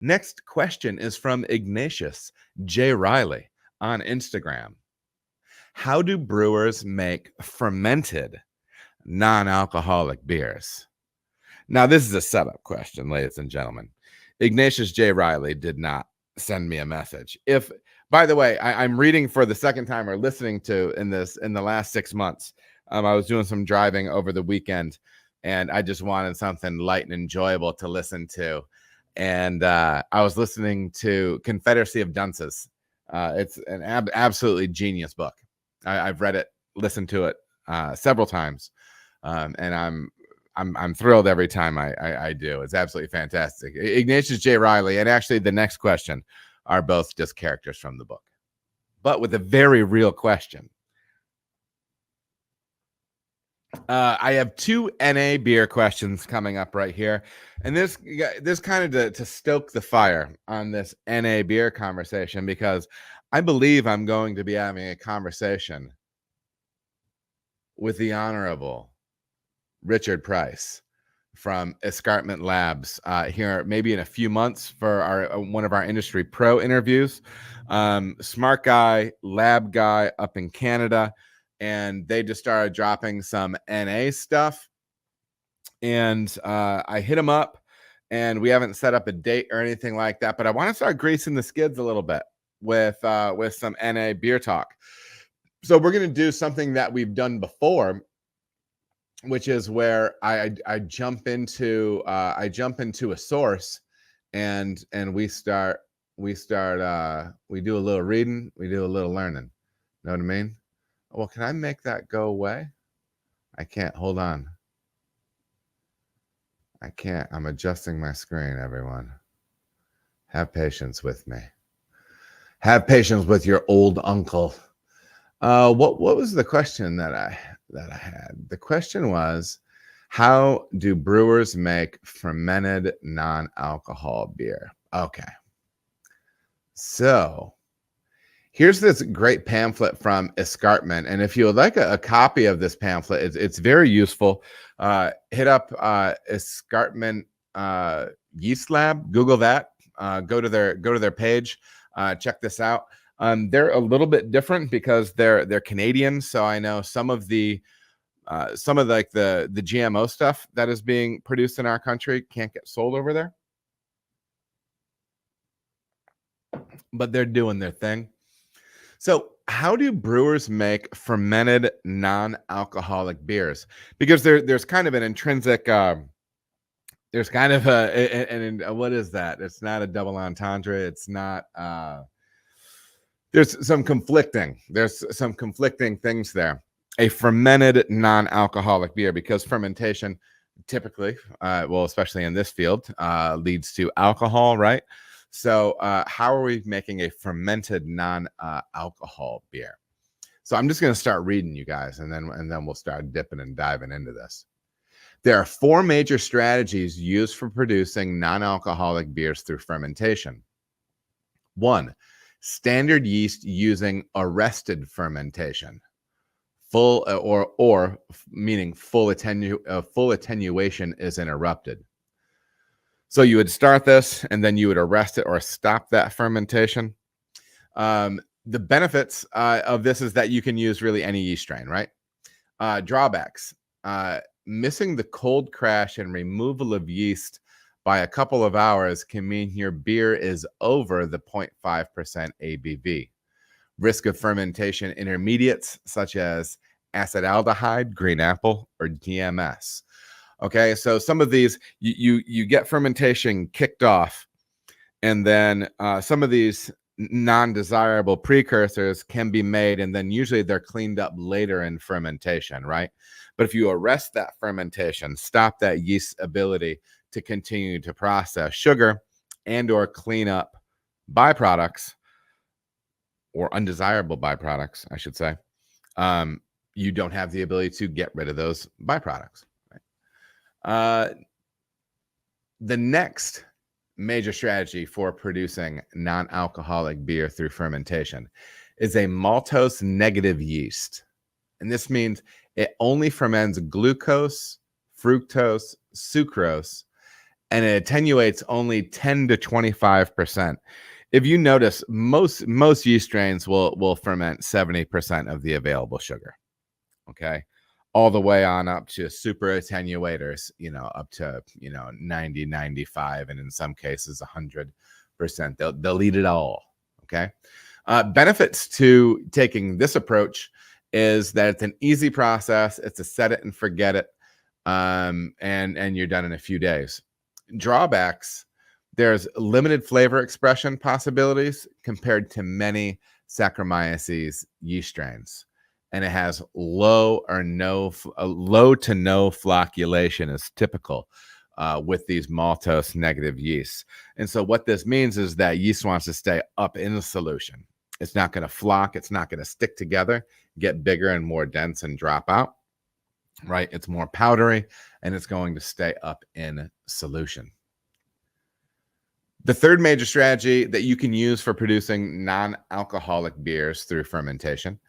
Next question is from Ignatius J. Riley on Instagram. How do brewers make fermented non-alcoholic beers? Now, this is a setup question, ladies and gentlemen. Ignatius J. Riley did not send me a message. If, by the way, I'm reading for the second time or listening to in the last 6 months. I was doing some driving over the weekend, and I just wanted something light and enjoyable to listen to. And I was listening to Confederacy of Dunces. It's an absolutely genius book. I've read it, listened to it several times, and I'm thrilled every time I do. It's absolutely fantastic. Ignatius J. Riley and actually the next question are both just characters from the book, but with a very real question. I have 2 NA beer questions coming up right here, and this kind of to stoke the fire on this NA beer conversation, because I believe I'm going to be having a conversation with the Honorable Richard Price from Escarpment Labs here maybe in a few months for one of our industry pro interviews. Smart guy, lab guy up in Canada, and they just started dropping some NA stuff. And I hit him up, and we haven't set up a date or anything like that, but I want to start greasing the skids a little bit with some NA beer talk. So we're going to do something that we've done before, which is where I jump into a source, and we do a little reading, we do a little learning. Know what I mean? Well, can I make that go away? I can't. Hold on. I can't. I'm adjusting my screen, everyone. Have patience with me. Have patience with your old uncle. What was the question that I had? The question was, how do brewers make fermented non-alcohol beer? Okay. So here's this great pamphlet from Escarpment. And if you would like a copy of this pamphlet, it's very useful. Hit up Escarpment Yeast Lab, Google that, go to their page, check this out. They're a little bit different because they're Canadian. So I know some of the GMO stuff that is being produced in our country can't get sold over there, but they're doing their thing. So how do brewers make fermented non-alcoholic beers? Because there's kind of an intrinsic, there's kind of what is that? It's not a double entendre. It's not, there's some conflicting things there. A fermented non-alcoholic beer, because fermentation typically, well, especially in this field, leads to alcohol, right? So how are we making a fermented non-alcohol beer? So I'm just going to start reading, you guys, and then we'll start dipping and diving into this. There are 4 major strategies used for producing non-alcoholic beers through fermentation. 1, standard yeast using arrested fermentation. Full or meaning full attenuation is interrupted. So you would start this, and then you would arrest it or stop that fermentation. The benefits of this is that you can use really any yeast strain, right? Drawbacks: missing the cold crash and removal of yeast by a couple of hours can mean your beer is over the 0.5% ABV. Risk of fermentation intermediates such as acetaldehyde, green apple, or DMS. Okay, so some of these, you get fermentation kicked off, and then some of these non-desirable precursors can be made, and then usually they're cleaned up later in fermentation, right? But if you arrest that fermentation, stop that yeast's ability to continue to process sugar and or clean up byproducts, or undesirable byproducts, I should say, you don't have the ability to get rid of those byproducts. The next major strategy for producing non-alcoholic beer through fermentation is a maltose negative yeast. And this means it only ferments glucose, fructose, sucrose, and it attenuates only 10 to 25%. If you notice, most yeast strains will ferment 70% of the available sugar. Okay, all the way on up to super attenuators, up to 90, 95, and in some cases 100%. They'll eat it all. Okay, benefits to taking this approach is that it's an easy process. It's a set it and forget it, and you're done in a few days. Drawbacks: there's limited flavor expression possibilities compared to many Saccharomyces yeast strains, and it has low to no flocculation is typical with these maltose negative yeasts. And so what this means is that yeast wants to stay up in the solution. It's not going to flock. It's not going to stick together, get bigger and more dense and drop out, right? It's more powdery, and it's going to stay up in solution. The third major strategy that you can use for producing non-alcoholic beers through fermentation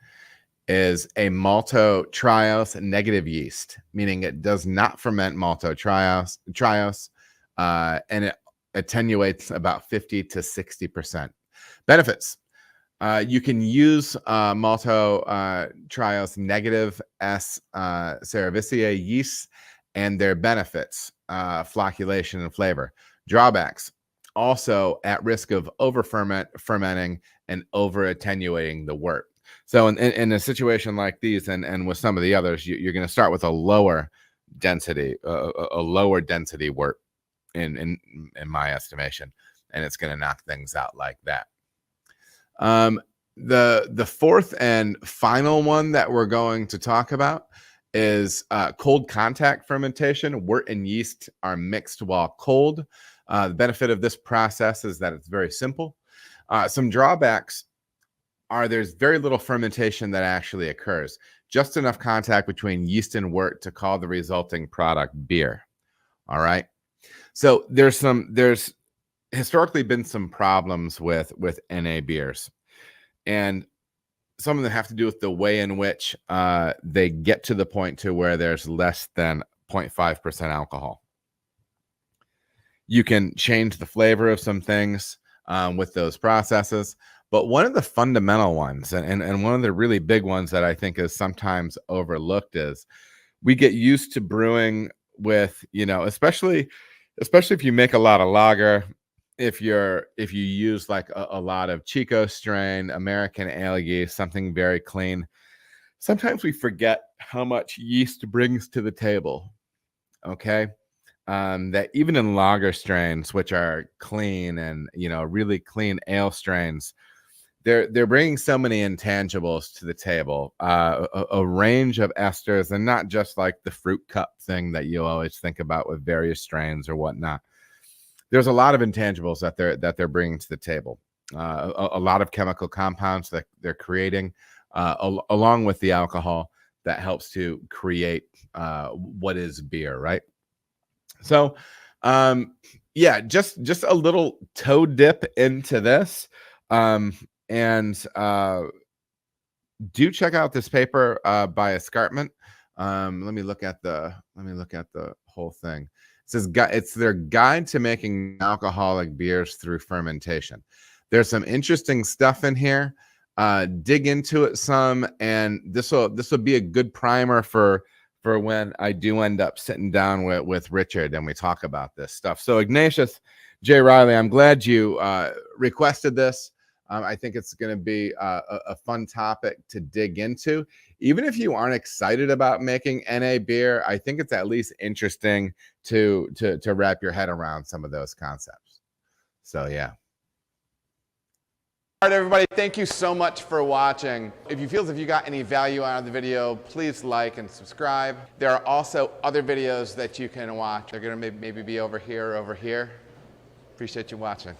is a maltotriose negative yeast, meaning it does not ferment maltotriose, and it attenuates about 50 to 60%. Benefits: you can use maltotriose negative S. cerevisiae yeasts and their benefits, flocculation and flavor. Drawbacks: also at risk of fermenting and over attenuating the wort. So in a situation like these, and with some of the others, you're going to start with a lower density wort in my estimation, and it's going to knock things out like that. The fourth and final one that we're going to talk about is cold contact fermentation. Wort and yeast are mixed while cold. The benefit of this process is that it's very simple. Some drawbacks are there's very little fermentation that actually occurs, just enough contact between yeast and wort to call the resulting product beer. All right. So there's historically been some problems with NA beers, and some of them have to do with the way in which they get to the point to where there's less than 0.5% alcohol. You can change the flavor of some things with those processes. But one of the fundamental ones, and one of the really big ones that I think is sometimes overlooked, is we get used to brewing with, especially if you make a lot of lager, if you use like a lot of Chico strain, American ale yeast, something very clean. Sometimes we forget how much yeast brings to the table. Okay. That even in lager strains, which are clean and, really clean ale strains, they're bringing so many intangibles to the table, a range of esters, and not just like the fruit cup thing that you always think about with various strains or whatnot. There's a lot of intangibles that they're bringing to the table, a lot of chemical compounds that they're creating, along with the alcohol that helps to create what is beer, right? So, just a little toe dip into this. And do check out this paper by Escarpment. Let me look at the whole thing. It says it's their guide to making alcoholic beers through fermentation. There's some interesting stuff in here. Dig into it some, and this will be a good primer for when I do end up sitting down with Richard and we talk about this stuff. So Ignatius J. Riley, I'm glad you requested this. I think it's going to be a fun topic to dig into. Even if you aren't excited about making NA beer, I think it's at least interesting to wrap your head around some of those concepts. So, yeah. All right, everybody, thank you so much for watching. If you feel as if you got any value out of the video, please like and subscribe. There are also other videos that you can watch. They're going to maybe be over here or over here. Appreciate you watching.